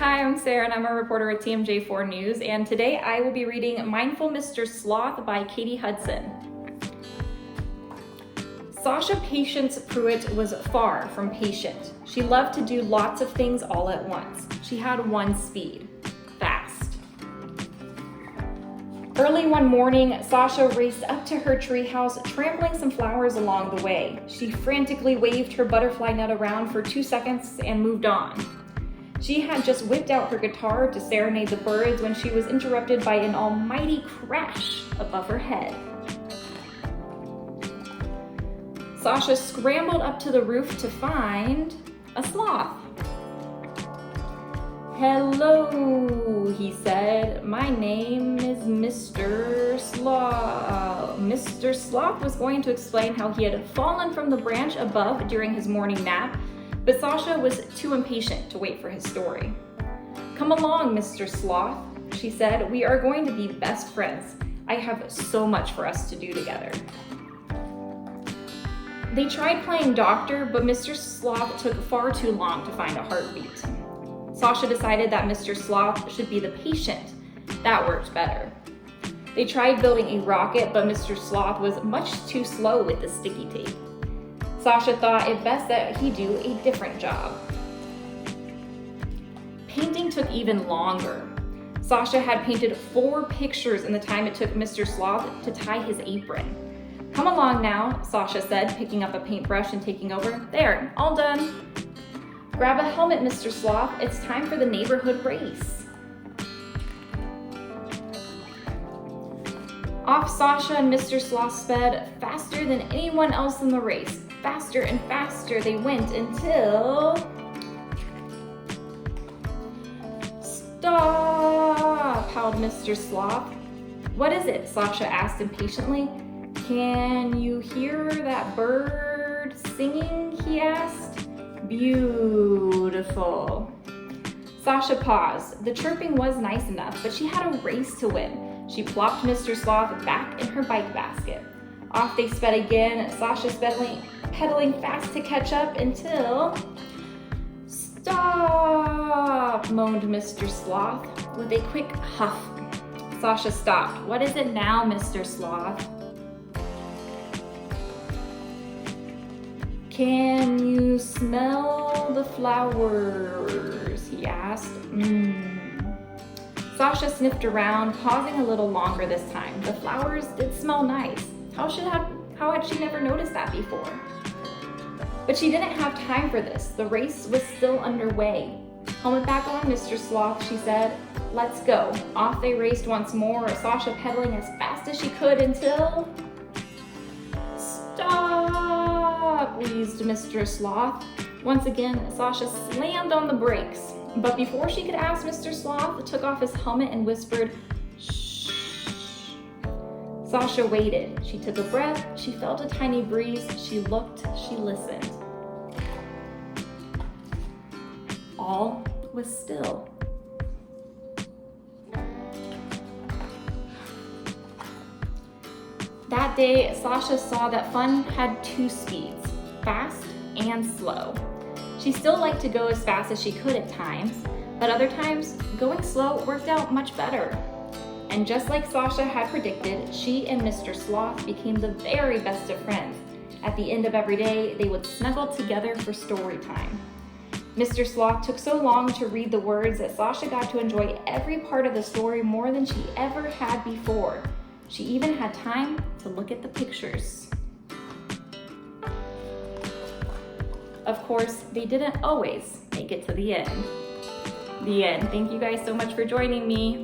Hi, I'm Sarah and I'm a reporter with 𝘚𝘭𝘰 News, and today I will be reading Mindful Mr. Sloth by Katie Hudson. Sasha Patience Pruitt was far from patient. She loved to do lots of things all at once. She had one speed: fast. Early one morning, Sasha raced up to her treehouse, trampling some flowers along the way. She frantically waved her butterfly net around for 2 seconds and moved on. She had just whipped out her guitar to serenade the birds when she was interrupted by an almighty crash above her head. Sasha scrambled up to the roof to find a sloth. "Hello," he said. "My name is Mr. Sloth." Mr. Sloth was going to explain how he had fallen from the branch above during his morning nap, but Sasha was too impatient to wait for his story. "Come along, Mr. Sloth," she said. "We are going to be best friends. I have so much for us to do together." They tried playing doctor, but Mr. Sloth took far too long to find a heartbeat. Sasha decided that Mr. Sloth should be the patient. That worked better. They tried building a rocket, but Mr. Sloth was much too slow with the sticky tape. Sasha thought it best that he do a different job. Painting took even longer. Sasha had painted 4 pictures in the time it took Mr. Sloth to tie his apron. "Come along now," Sasha said, picking up a paintbrush and taking over. "There, all done." "Grab a helmet, Mr. Sloth. It's time for the neighborhood race." Off Sasha and Mr. Sloth sped, faster than anyone else in the race. Faster and faster they went until... "Stop!" howled Mr. Sloth. "What is it?" Sasha asked impatiently. "Can you hear that bird singing?" he asked. "Beautiful." Sasha paused. The chirping was nice enough, but she had a race to win. She plopped Mr. Sloth back in her bike basket. Off they sped again, Sasha pedaling fast to catch up until... "Stop!" moaned Mr. Sloth with a quick huff. Sasha stopped. "What is it now, Mr. Sloth?" "Can you smell the flowers?" he asked. Sasha sniffed around, pausing a little longer this time. The flowers did smell nice. How had she never noticed that before? But she didn't have time for this. The race was still underway. "Helmet back on, Mr. Sloth," she said. "Let's go." Off they raced once more, Sasha pedaling as fast as she could until... "Stop!" wheezed Mr. Sloth. Once again, Sasha slammed on the brakes. But before she could ask, Mr. Sloth took off his helmet and whispered, "Shh." Sasha waited. She took a breath. She felt a tiny breeze. She looked. She listened. All was still. That day, Sasha saw that fun had 2 speeds: fast and slow. She still liked to go as fast as she could at times, but other times, going slow worked out much better. And just like Sasha had predicted, she and Mr. Sloth became the very best of friends. At the end of every day, they would snuggle together for story time. Mr. Sloth took so long to read the words that Sasha got to enjoy every part of the story more than she ever had before. She even had time to look at the pictures. Of course, they didn't always make it to the end. The end. Thank you guys so much for joining me.